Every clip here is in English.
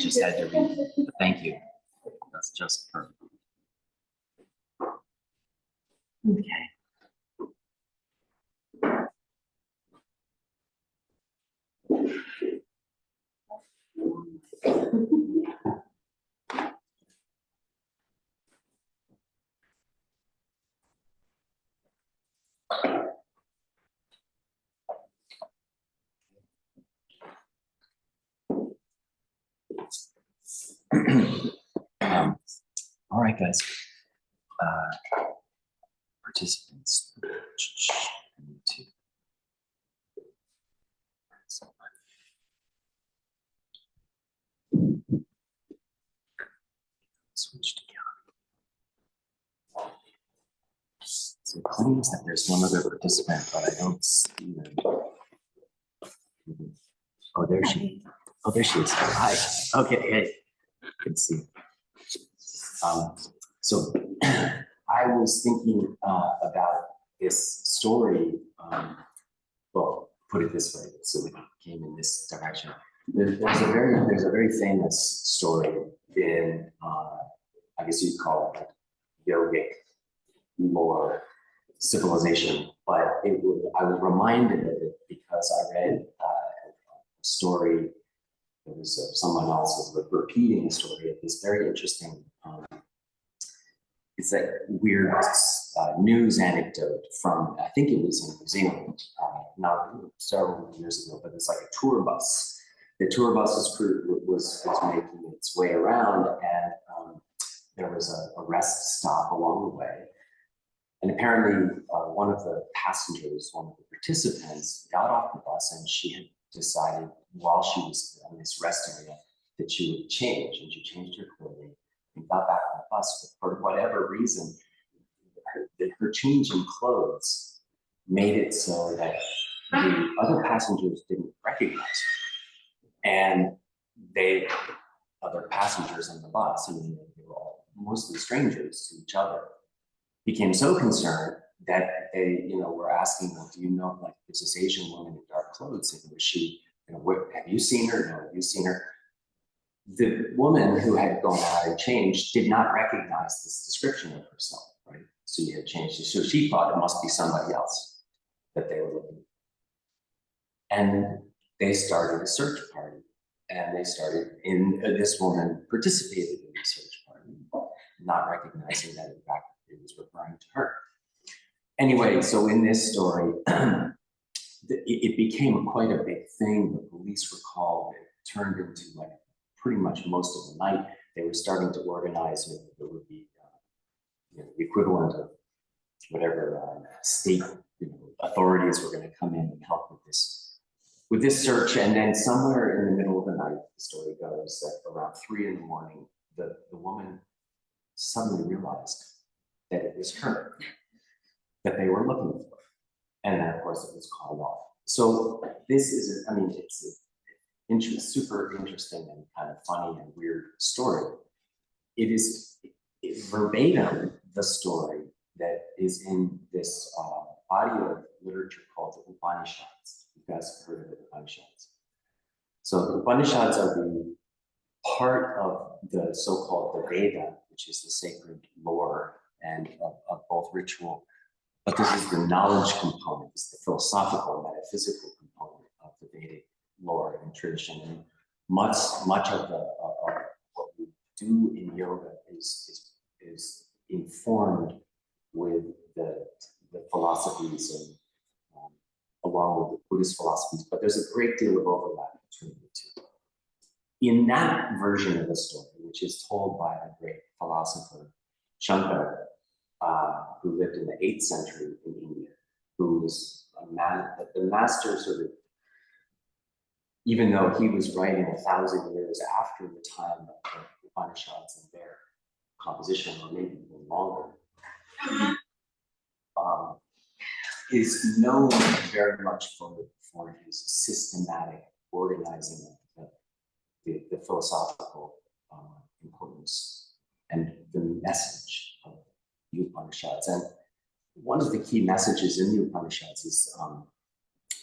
just had to read it. But thank you. That's just perfect. Okay. All right, guys. Participants. Switch to so it claims that there's one other participant, but I don't see them. Oh, there she. Oh, there she is. Hi. Okay. Hey. Good to see you. So I was thinking about this story. Well, put it this way, so we came in this direction. There's a very famous story in I guess you'd call it like yogic lore civilization, but I was reminded of it because I read a story. It was someone else was repeating a story of this very interesting. It's that weird news anecdote from, I think it was in New Zealand, not several years ago, but it's like a tour bus. The tour bus's crew was making its way around, and there was a rest stop along the way. And apparently one of the passengers, one of the participants, got off the bus, and she had decided while she was in this rest area that she would change, and she changed her clothing and got back on the bus. But for whatever reason, her change in clothes made it so that the other passengers didn't recognize her. And other passengers on the bus, I mean, they were all mostly strangers to each other, became so concerned that they, were asking, well, do you know, like, there's this Asian woman in dark clothes, and was she, have you seen her? No, have you seen her? The woman who had gone out and changed did not recognize this description of herself, right? So you had changed, so she thought it must be somebody else that they were looking for. And they started a search party, and this woman participated in the search party, not recognizing that in fact it was referring to her. Anyway, so in this story, it became quite a big thing. The police were called. It turned into like pretty much most of the night. They were starting to organize. There would be the equivalent of whatever state authorities were going to come in and help with this search. And then somewhere in the middle of the night, the story goes that around 3 in the morning, the woman suddenly realized that it was her that they were looking for. And then, of course, it was called off. So this is, it's a super interesting and kind of funny and weird story. It is verbatim the story that is in this body of literature called the Upanishads. You guys have heard of the Upanishads. So the Upanishads are the part of the so-called the Veda, which is the sacred lore and of both ritual. But this is the knowledge component, it's the philosophical, metaphysical component of the Vedic lore and tradition. And much of what we do in yoga is informed with the philosophies and along with the Buddhist philosophies, but there's a great deal of overlap between the two. In that version of the story, which is told by the great philosopher Shankara, who lived in the 8th century in India, who was the master sort of, even though he was writing 1,000 years after the time of the Upanishads and their composition, or maybe even longer, is known very much for his systematic organizing of the philosophical importance and the message of the Upanishads. And one of the key messages in the Upanishads is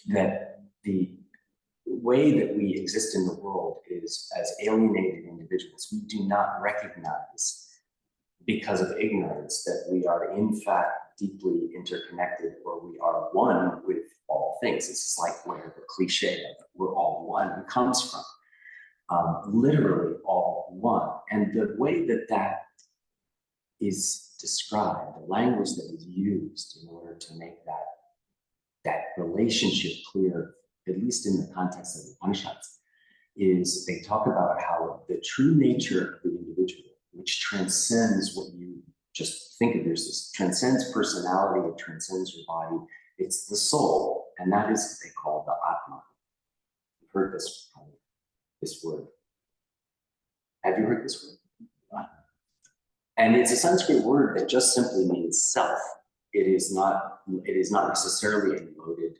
that the way that we exist in the world as alienated individuals, we do not recognize, because of ignorance, that we are in fact deeply interconnected, or we are one with all things. This is like where the cliche of "we're all one" comes from. Literally all one. And the way that that is described, the language that is used in order to make that relationship clear, at least in the context of the Upanishads, is they talk about how the true nature of the individual, which transcends what you just think of yourself, transcends personality, it transcends your body, it's the soul, and that is what they call the Atma. You've heard this word. Have you heard this word? And it's a Sanskrit word that just simply means self. It is not necessarily a loaded,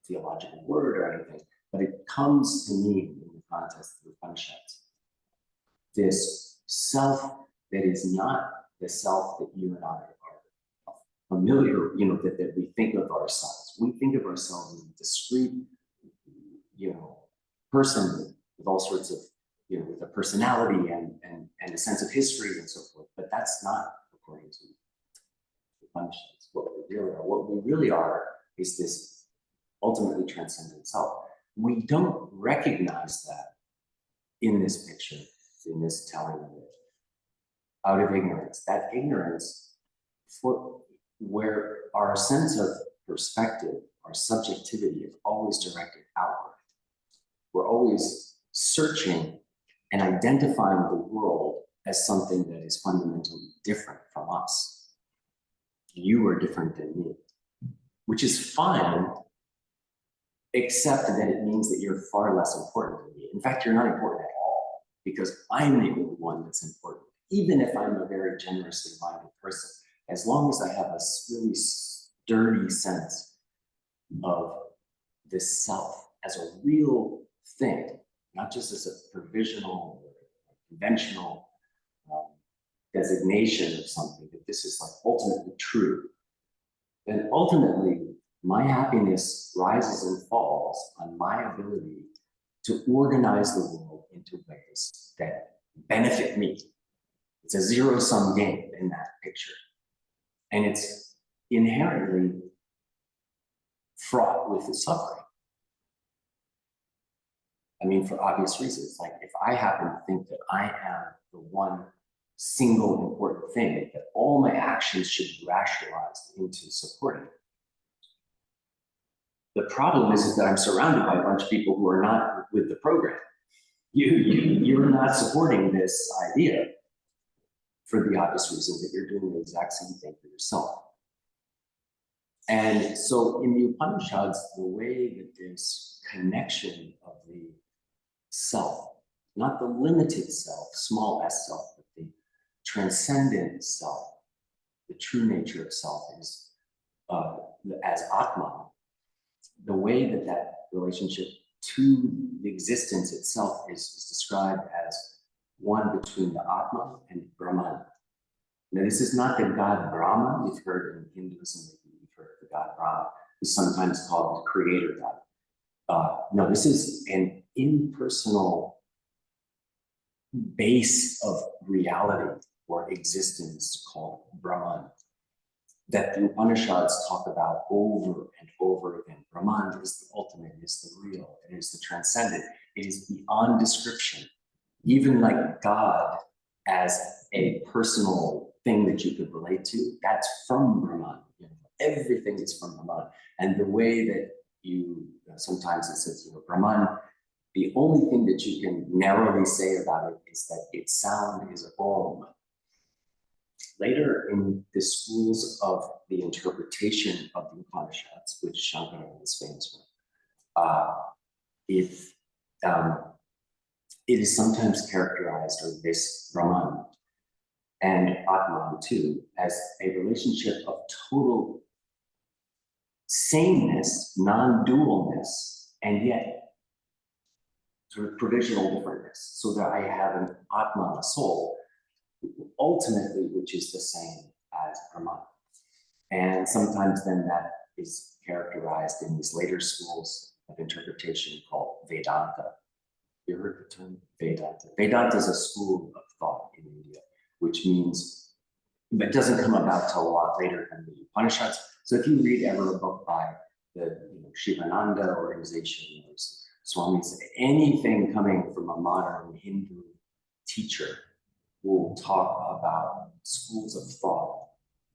theological word or anything, but it comes to mean, in the context of the Upanishads, this self that is not the self that you and I are familiar, that we think of ourselves. We think of ourselves as a discrete, person with all sorts of, with a personality and a sense of history and so forth. But that's not according to the Upanishads what we really are. What we really are is this ultimately transcendent self. We don't recognize that in this picture, in this telling of it, out of ignorance. That ignorance, where our sense of perspective, our subjectivity is always directed outward. We're always searching and identifying the world as something that is fundamentally different from us. You are different than me, which is fine, except that it means that you're far less important than me. In fact, you're not important at all, because I'm the only one that's important. Even if I'm a very generously minded person, as long as I have a really sturdy sense of this self as a real thing, not just as a provisional or conventional designation of something, that this is like ultimately true, then ultimately my happiness rises and falls on my ability to organize the world into ways that benefit me. It's a zero-sum game in that picture. And it's inherently fraught with suffering. I mean, for obvious reasons. Like, if I happen to think that I am the one single important thing that all my actions should be rationalized into supporting, the problem is that I'm surrounded by a bunch of people who are not with the program. You're not supporting this idea for the obvious reason that you're doing the exact same thing for yourself. And so in the Upanishads, the way that this connection of the self, not the limited self, small s self, but the transcendent self, the true nature of self is as Atma, the way that that relationship to the existence itself is described as one between the Atma and Brahman. Now, this is not the god Brahma. You've heard in Hinduism, you've heard of the god Brahma, who's sometimes called the creator god. No, this is an impersonal base of reality or existence called Brahman, that the Upanishads talk about over and over again. Brahman is the ultimate, it is the real, it is the transcendent, it is beyond description. Even like God as a personal thing that you could relate to, that's from Brahman. Everything is from Brahman. And the way that sometimes it says, Brahman, the only thing that you can narrowly say about it is that its sound is Om. Later in the schools of the interpretation of the Upanishads, which Shankara is famous for, it is sometimes characterized, or this Brahman and Atman too, as a relationship of total sameness, non-dualness, and yet sort of provisional differentness, so that I have an Atman, a soul, ultimately, which is the same as Brahman. And sometimes then that is characterized in these later schools of interpretation called Vedanta, You heard the term Vedanta. Vedanta is a school of thought in India, which means, but doesn't come about till a lot later than the Upanishads. So if you read ever a book by the Shivananda organization or Swamis, anything coming from a modern Hindu teacher will talk about schools of thought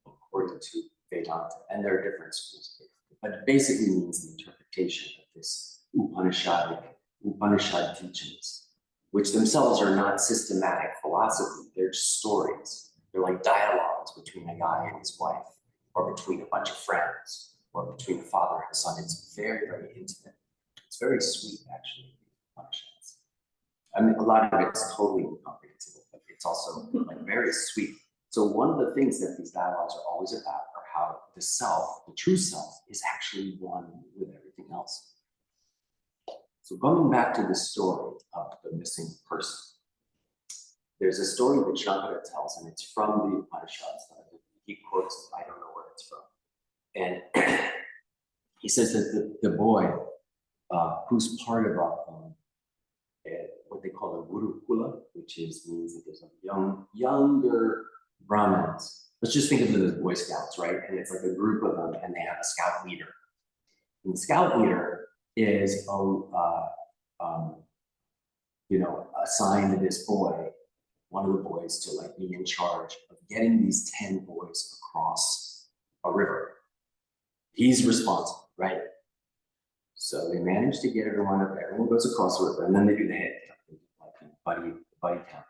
according to Vedanta, and there are different schools, but it basically means the interpretation of this Upanishad teachings, which themselves are not systematic philosophy, they're stories. They're like dialogues between a guy and his wife, or between a bunch of friends, or between a father and a son. It's very, very intimate. It's very sweet, actually, Upanishads. I mean, a lot of it's totally incomprehensible, but it's also like very sweet. So one of the things that these dialogues are always about are how the self, the true self, is actually one with everything else. So going back to the story of the missing person, there's a story that Shankara tells, and it's from the Upanishads. He quotes it, I don't know where it's from. And he says that the boy who's part of what they call a Gurukula, which means that there's a younger Brahmins. Let's just think of them as Boy Scouts, right? And it's like a group of them, and they have a scout leader. And the scout leader is, assigned to this boy, one of the boys, to like be in charge of getting these 10 boys across a river. He's responsible, right? So they manage to get everyone up there. Everyone goes across the river, and then they do the head count, like buddy count.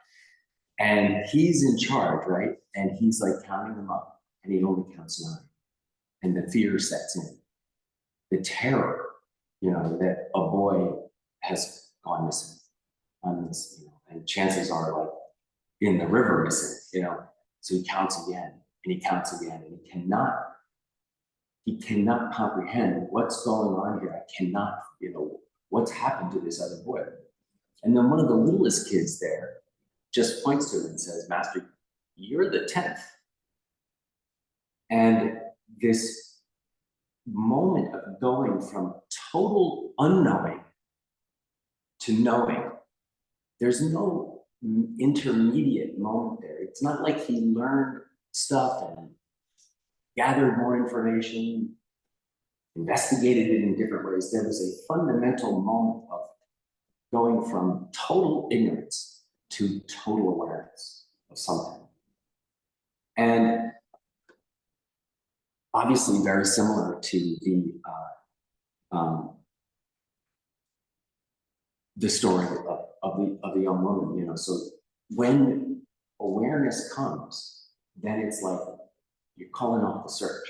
And he's in charge, right? And he's like counting them up, and he only counts 9. And the fear sets in. The terror, that a boy has gone missing on this, and chances are like in the river missing, So he counts again, and he counts again, and he cannot comprehend what's going on here. I cannot, what's happened to this other boy. And then one of the littlest kids there just points to him and says, Master, you're the 10th. And this moment of going from total unknowing to knowing, there's no intermediate moment there. It's not like he learned stuff and gathered more information, investigated it in different ways. There was a fundamental moment of going from total ignorance to total awareness of something. And obviously very similar to the story of the young woman, So when awareness comes, then it's like you're calling off the search,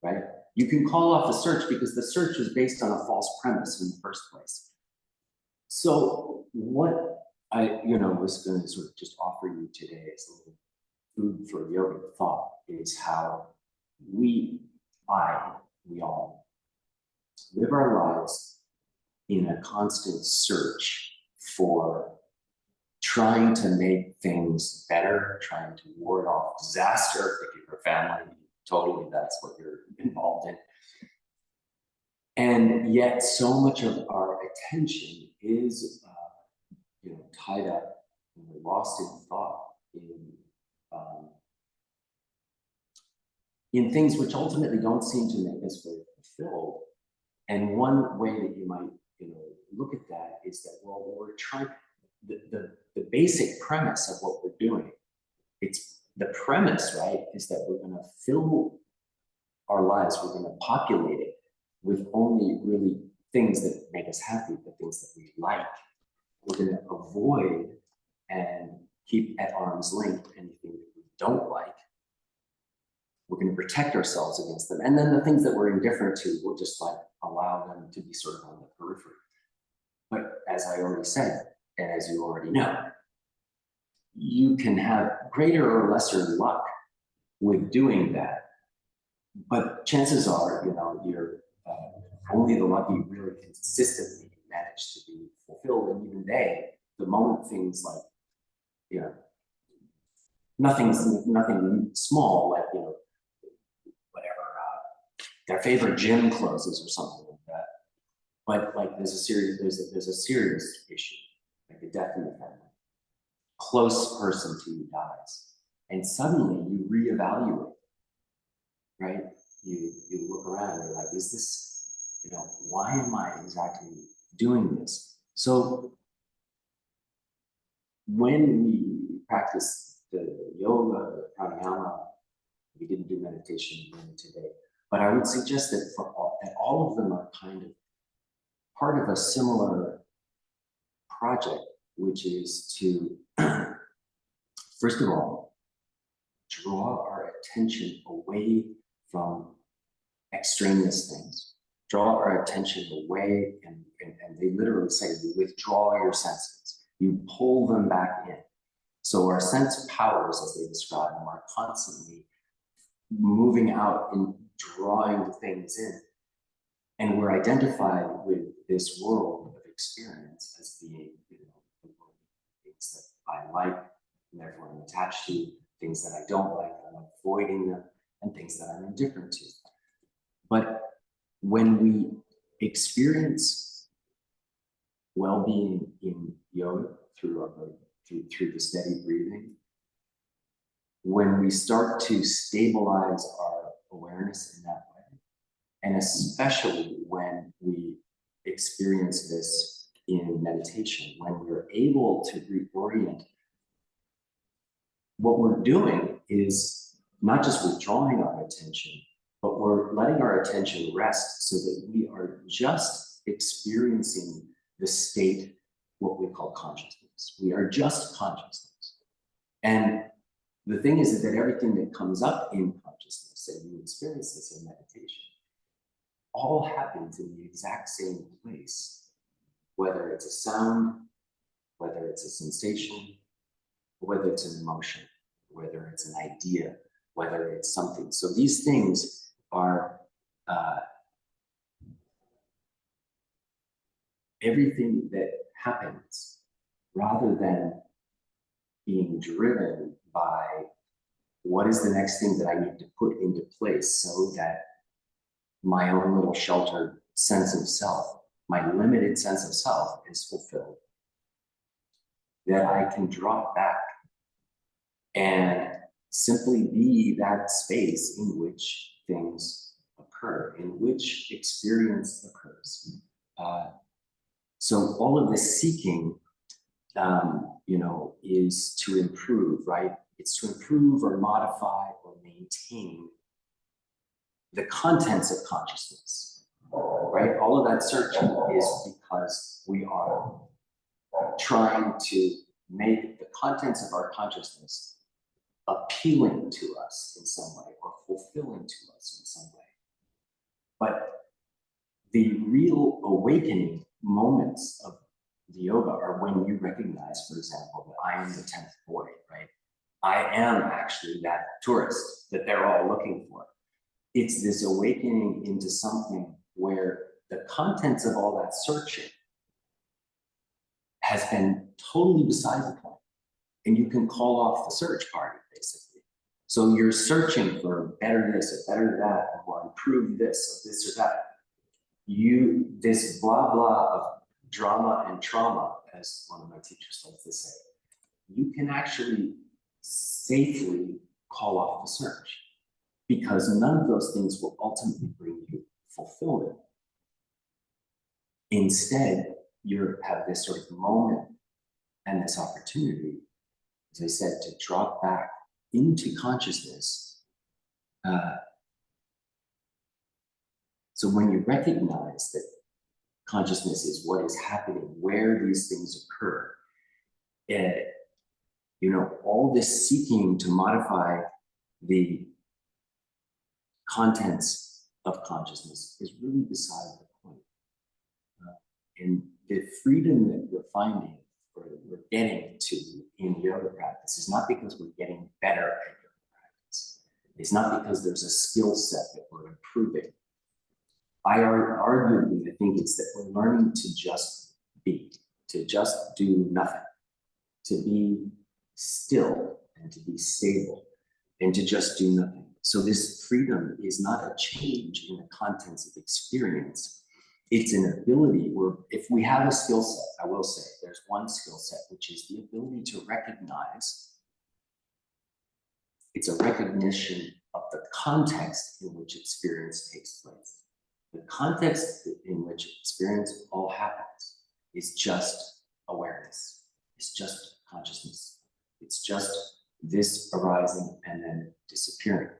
right? You can call off the search because the search was based on a false premise in the first place. So what I, was going to sort of just offer you today as a little food for yogic thought is how we all live our lives in a constant search for trying to make things better, trying to ward off disaster. If you're a family, totally that's what you're involved in. And yet so much of our attention is tied up, lost in thought, in things which ultimately don't seem to make us very fulfilled. And one way that you might look at that is that, well, we're trying, the basic premise of what we're doing, it's the premise, right, is that we're going to fill our lives, we're going to populate it with only really things that make us happy, the things that we like. We're going to avoid and keep at arm's length anything that we don't like. We're going to protect ourselves against them. And then the things that we're indifferent to, we'll just like allow them to be sort of on the periphery. But as I already said, and as you already know, you can have greater or lesser luck with doing that. But chances are, you're only the lucky really consistently manage to be fulfilled. And even the moment things like, nothing small, like, whatever, their favorite gym closes or something like that. But like there's a serious issue. a death in the family, close person to you dies, and suddenly you reevaluate, right? You look around and you're like, is this, why am I exactly doing this? So when we practice the yoga, the pranayama, we didn't do meditation today, but I would suggest that that all of them are kind of part of a similar project, which is to, first of all, draw our attention away from extraneous things. Draw our attention away, and they literally say, you withdraw your senses, you pull them back in. So our sense powers, as they describe them, are constantly moving out and drawing things in. And we're identified with this world of experience as being, the world of things that I like, and therefore I'm attached to, things that I don't like, I'm avoiding them, and things that I'm indifferent to. But when we experience well-being in yoga through the steady breathing, when we start to stabilize our awareness in that way, and especially when we experience this in meditation, when we're able to reorient, what we're doing is not just withdrawing our attention, but we're letting our attention rest so that we are just experiencing the state, what we call consciousness. We are just consciousness. And the thing is that everything that comes up in consciousness, and you experience this in meditation, all happens in the exact same place, whether it's a sound, whether it's a sensation, whether it's an emotion, whether it's an idea, whether it's something. So these things are everything that happens, rather than being driven by what is the next thing that I need to put into place so that my own little sheltered sense of self, my limited sense of self, is fulfilled. That I can drop back and simply be that space in which things occur, in which experience occurs. So all of this seeking, is to improve, right? It's to improve or modify or maintain the contents of consciousness, right? All of that searching is because we are trying to make the contents of our consciousness appealing to us in some way or fulfilling to us in some way. But the real awakening moments of the yoga are when you recognize, for example, that I am the 10th boy, right? I am actually that tourist that they're all looking for. It's this awakening into something where the contents of all that searching has been totally beside the point. And you can call off the search party, basically. So you're searching for better this or better that, or improve this or this or that. This blah blah of drama and trauma, as one of my teachers likes to say, you can actually safely call off the search, because none of those things will ultimately bring you fulfillment. Instead, you have this sort of moment and this opportunity, as I said, to drop back into consciousness. So when you recognize that consciousness is what is happening, where these things occur, all this seeking to modify the contents of consciousness is really beside the point. And the freedom that we're finding, or that we're getting to in yoga practice, is not because we're getting better at yoga practice. It's not because there's a skill set that we're improving. Arguably, I think it's that we're learning to just be, to just do nothing, to be still and to be stable and to just do nothing. So this freedom is not a change in the contents of experience. It's an ability where, if we have a skill set, I will say, there's one one skill set, which is the ability to recognize. It's a recognition of the context in which experience takes place. The context in which experience all happens is just awareness. It's just consciousness. It's just this arising and then disappearing.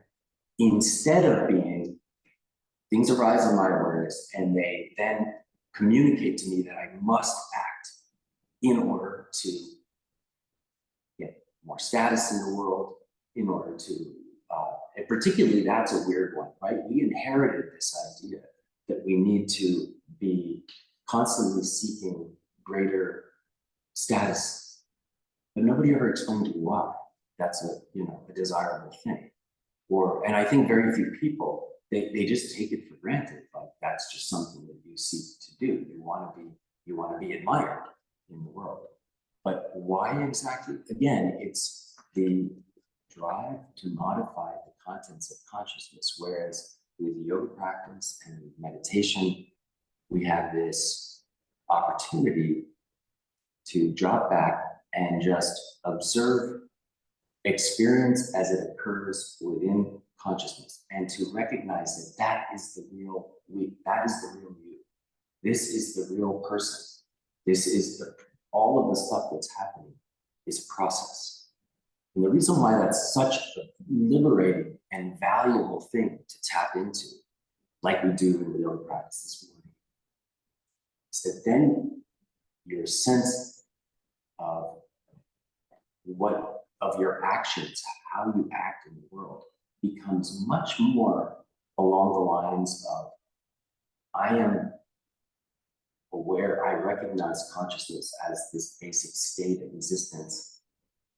Instead of being, things arise in my awareness and they then communicate to me that I must act in order to get more status in the world, in order to, and particularly that's a weird one, right? We inherited this idea that we need to be constantly seeking greater status, but nobody ever explained to you why that's a desirable thing. And I think very few people, they just take it for granted, like that's just something that you seek to do. You want to be admired in the world. But why exactly? Again, it's the drive to modify the contents of consciousness, whereas with yoga practice and meditation, we have this opportunity to drop back and just observe experience as it occurs within consciousness, and to recognize that is the real you. This is the real person. This is all of the stuff that's happening is process. And the reason why that's such a liberating and valuable thing to tap into, like we do in the yoga practice this morning, is that then your sense of your actions, how you act in the world, becomes much more along the lines of, I am aware, I recognize consciousness as this basic state of existence,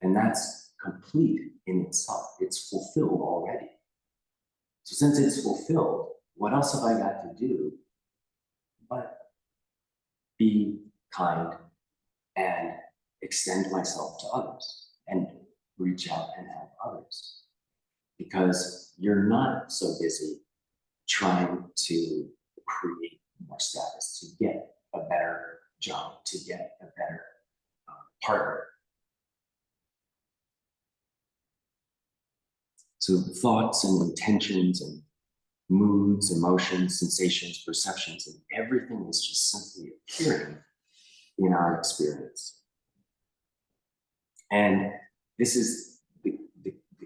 and that's complete in itself. It's fulfilled already. So since it's fulfilled, what else have I got to do but be kind and extend myself to others and reach out and help others? Because you're not so busy trying to create more status, to get a better job, to get a better partner. So thoughts and intentions and moods, emotions, sensations, perceptions, and everything is just simply appearing in our experience. And this is the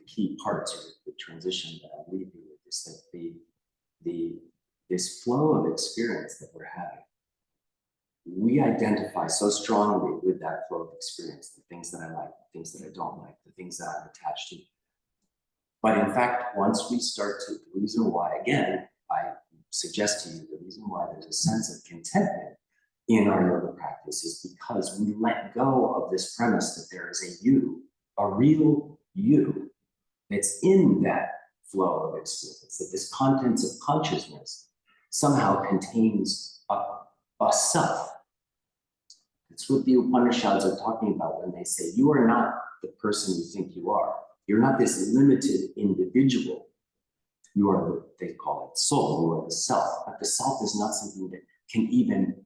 key parts of the transition that I'll leave you with, is that this flow of experience that we're having, we identify so strongly with that flow of experience, the things that I like, the things that I don't like, the things that I'm attached to. But in fact, once we start to, the reason why, again, I suggest to you, the reason why there's a sense of contentment in our yoga practice is because we let go of this premise that there is a you, a real you, that's in that flow of experience, that this contents of consciousness somehow contains a self. It's what the Upanishads are talking about when they say, you are not the person you think you are. You're not this limited individual. You are they call it soul, you are the self. But the self is not something that can even,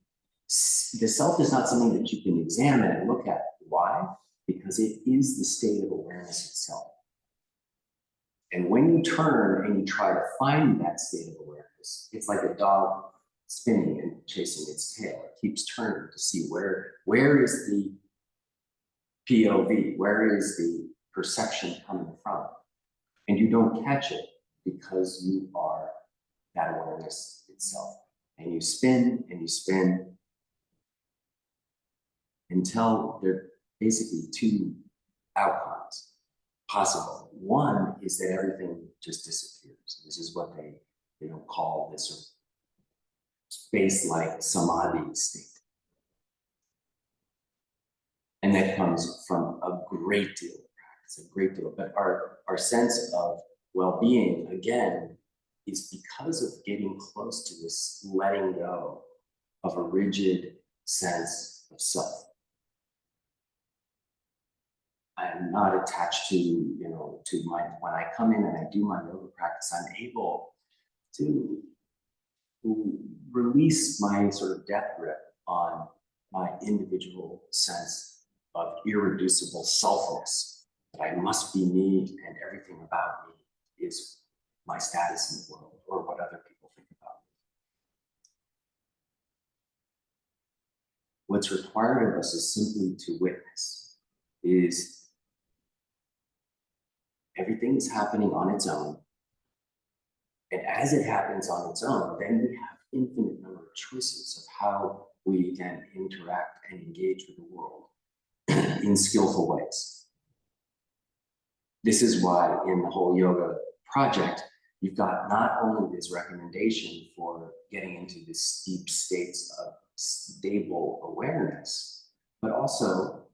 the self is not something that you can examine and look at. Why? Because it is the state of awareness itself. And when you turn and you try to find that state of awareness, it's like a dog spinning and chasing its tail. It keeps turning to see where is the POV, where is the perception coming from? And you don't catch it because you are that awareness itself. And you spin and you spin until there are basically two outcomes possible. One is that everything just disappears. This is what they don't call this sort of space-like samadhi state. And that comes from a great deal of practice, a great deal. But our sense of well-being, again, is because of getting close to this letting go of a rigid sense of self. I am not attached to, when I come in and I do my yoga practice, I'm able to release my sort of death grip on my individual sense of irreducible selfness, that I must be me and everything about me is my status in the world or what other people think about me. What's required of us is simply to witness, is everything is happening on its own. And as it happens on its own, then we have infinite number of choices of how we can interact and engage with the world in skillful ways. This is why in the whole yoga project, you've got not only this recommendation for getting into this deep states of stable awareness, but also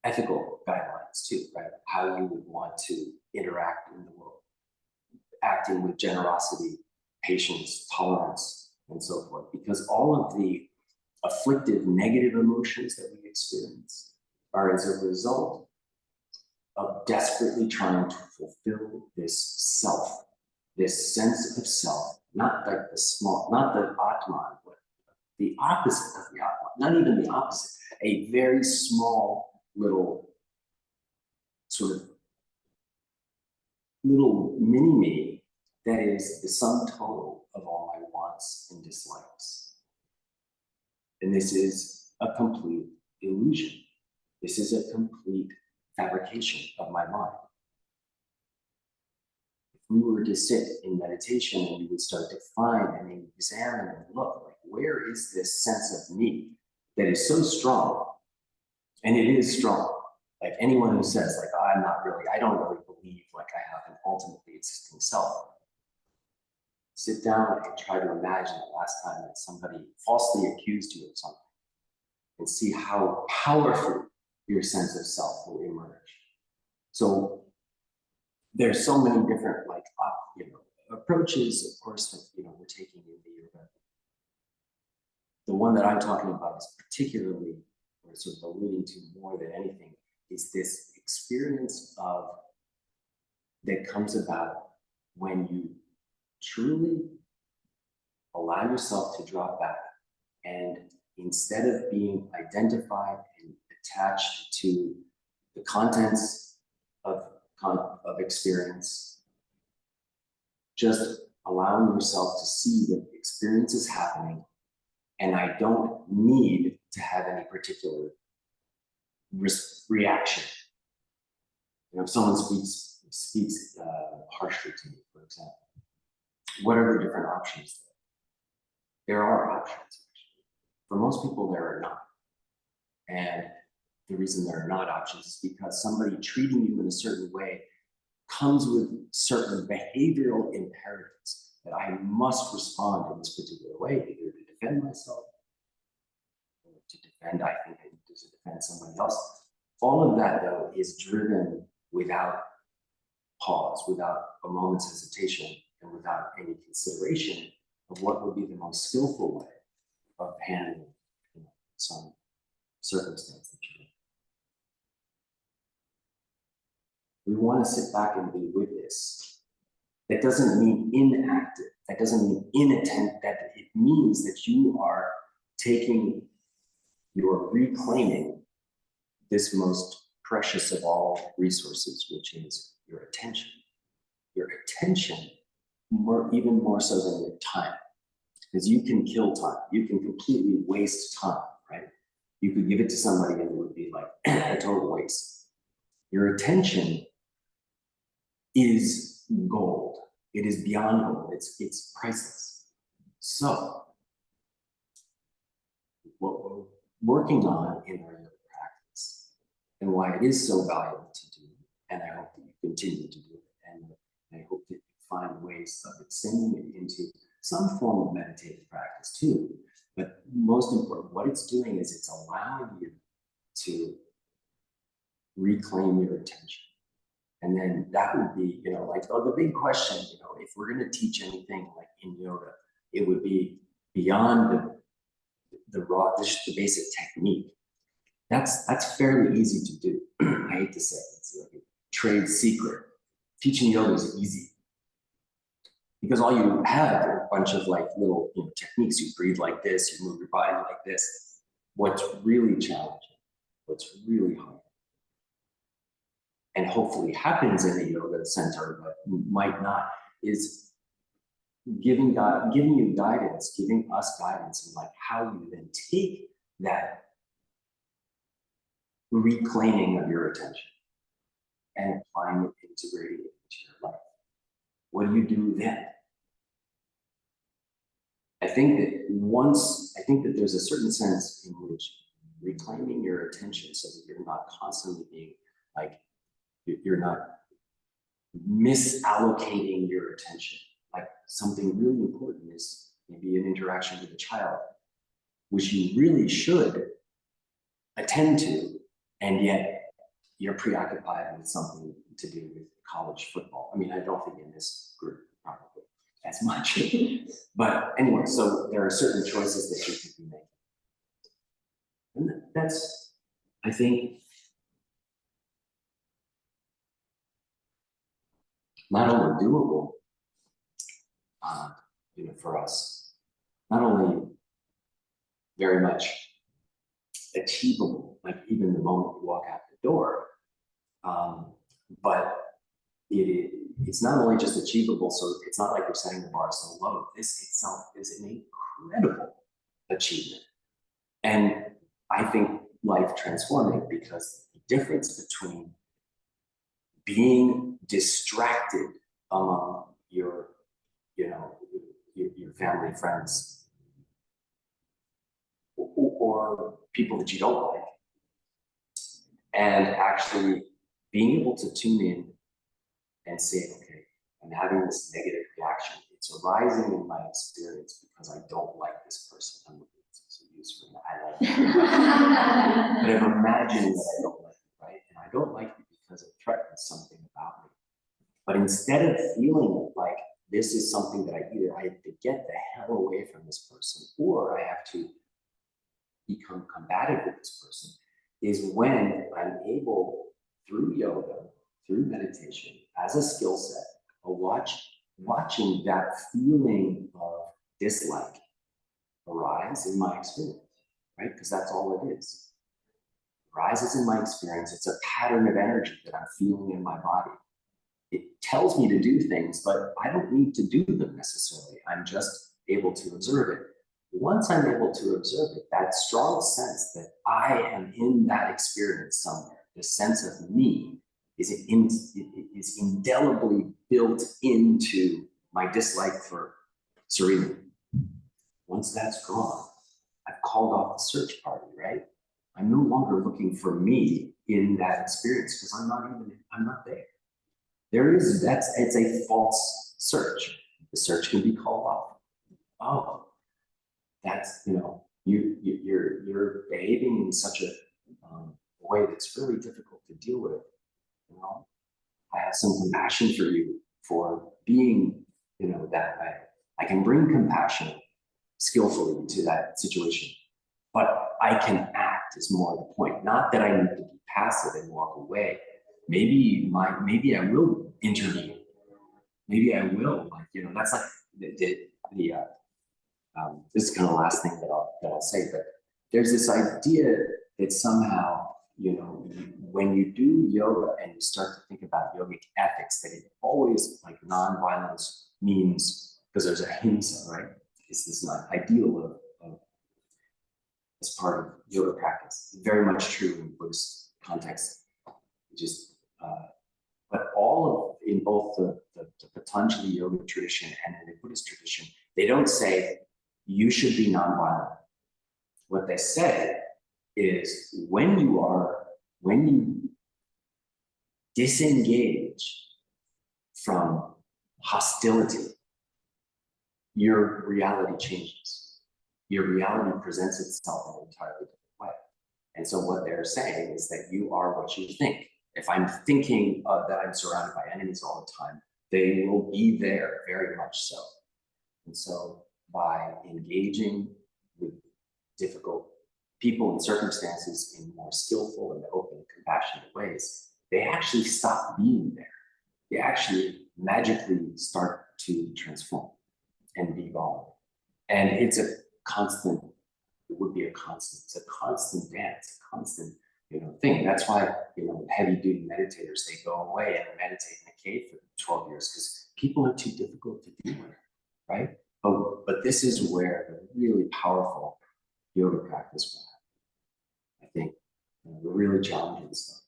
ethical guidelines too, right? How you would want to interact in the world, acting with generosity, patience, tolerance, and so forth. Because all of the afflictive negative emotions that we experience are as a result of desperately trying to fulfill this self, this sense of self, not like the small, not the Atman, but the opposite of the Atman, not even the opposite, a very small little sort of little mini-me that is the sum total of all my wants and dislikes. And this is a complete illusion. This is a complete fabrication of my mind. If we were to sit in meditation and we would start to find and examine and look, like, where is this sense of me that is so strong? And it is strong. Like anyone who says, like, I don't really believe like I have an ultimately existing self. Sit down and try to imagine the last time that somebody falsely accused you of something and see how powerful your sense of self will emerge. So there's so many different approaches, of course, that we're taking in the yoga. The one that I'm talking about is particularly, or sort of alluding to more than anything, is this experience of that comes about when you truly allow yourself to drop back, and instead of being identified and attached to the contents of experience, just allowing yourself to see that the experience is happening, and I don't need to have any particular reaction. If someone speaks harshly to me, for example, what are the different options there? There are options, actually. For most people, there are not. And the reason there are not options is because somebody treating you in a certain way comes with certain behavioral imperatives that I must respond in this particular way, either to defend myself or to defend, I think I need to defend somebody else. All of that, though, is driven without pause, without a moment's hesitation, and without any consideration of what would be the most skillful way of handling some circumstance that you're in. We want to sit back and be with this. That doesn't mean inactive. That doesn't mean inattentive. That it means that you are you're reclaiming this most precious of all resources, which is your attention. Your attention, even more so than your time, because you can kill time. You can completely waste time, right? You could give it to somebody and it would be like a total waste. Your attention is gold. It is beyond gold. It's priceless. So what we're working on in our yoga practice, and why it is so valuable to do, and I hope that you continue to do it, and I hope that you find ways of extending it into some form of meditative practice too. But most important, what it's doing is it's allowing you to reclaim your attention. And then that would be, the big question, if we're going to teach anything like in yoga, it would be beyond the basic technique. That's fairly easy to do. I hate to say it, it's like a trade secret. Teaching yoga is easy because all you have are a bunch of little techniques. You breathe like this, you move your body like this. what's really challenging, what's really hard, and hopefully happens in a yoga center, but might not, is giving you guidance, giving us guidance in like how you then take that reclaiming of your attention and applying it, integrating it into your life. What do you do then? I think that there's a certain sense in which reclaiming your attention so that you're not constantly being like, you're not misallocating your attention. Like something really important is maybe an interaction with a child, which you really should attend to, and yet you're preoccupied with something to do with college football. I mean, I don't think in this group probably as much. But anyway, so there are certain choices that you could be making. And that's, I think, not only doable, for us, not only very much achievable, like even the moment you walk out the door, but it's not only just achievable, so it's not like you're setting the bar so low. This itself is an incredible achievement. And I think life transforming, because the difference between being distracted among your family, friends, or people that you don't like, and actually being able to tune in and say, okay, I'm having this negative reaction. It's arising in my experience because I don't like this person. I'm looking at some use for that. I like it. But I've imagined that I don't like it, right? And I don't like it because it threatens something about me. But instead of feeling it like this is something that I have to get the hell away from this person, or I have to become combative with this person, is when I'm able, through yoga, through meditation, as a skill set, watching that feeling of dislike arise in my experience, right? Because that's all it is. It rises in my experience. It's a pattern of energy that I'm feeling in my body. It tells me to do things, but I don't need to do them necessarily. I'm just able to observe it. Once I'm able to observe it, that strong sense that I am in that experience somewhere, the sense of me, is indelibly built into my dislike for Serena. Once that's gone, I've called off the search party, right? I'm no longer looking for me in that experience because I'm not there. It's a false search. The search can be called off. Oh, that's, you're behaving in such a way that's really difficult to deal with. I have some compassion for you for being, that way. I can bring compassion skillfully to that situation, but I can act is more the point. Not that I need to be passive and walk away. Maybe I will intervene. Maybe I will, that's like this is kind of the last thing that I'll say, but there's this idea that somehow, when you do yoga and you start to think about yogic ethics, that it always, like, nonviolence means, because there's a ahimsa, right? It's this ideal of as part of yoga practice. Very much true in Buddhist context. But in both the Patanjali yoga tradition and in the Buddhist tradition, they don't say you should be nonviolent. What they say is when you disengage from hostility, your reality changes. Your reality presents itself in an entirely different way. And so what they're saying is that you are what you think. If I'm thinking that I'm surrounded by enemies all the time, they will be there, very much so. And so by engaging with difficult people and circumstances in more skillful and open, compassionate ways, they actually stop being there. They actually magically start to transform and evolve. And it's a constant it would be a constant. It's a constant dance, a constant, thing. That's why, heavy duty meditators, they go away and meditate in a cave for 12 years because people are too difficult to deal with, right? But this is where the really powerful yoga practice will happen. I think the really challenging stuff,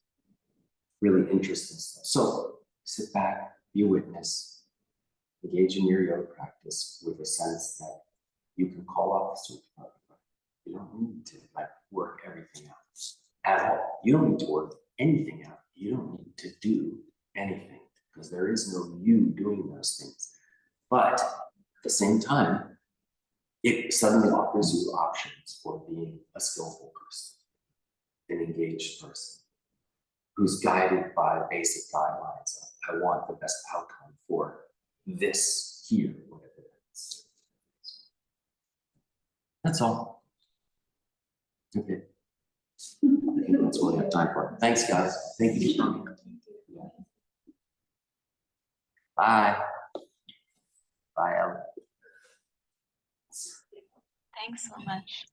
really interesting stuff. So sit back, be a witness, engage in your yoga practice with a sense that you can call off the switch. You don't need to work everything out at all. You don't need to work anything out. You don't need to do anything because there is no you doing those things. But at the same time, it suddenly offers you options for being a skillful person, an engaged person, who's guided by basic guidelines of, I want the best outcome for this here, whatever it is. That's all. Okay. I think that's what we have time for. Thanks, guys. Thank you for coming. Bye. Bye, Ellen. Thanks so much.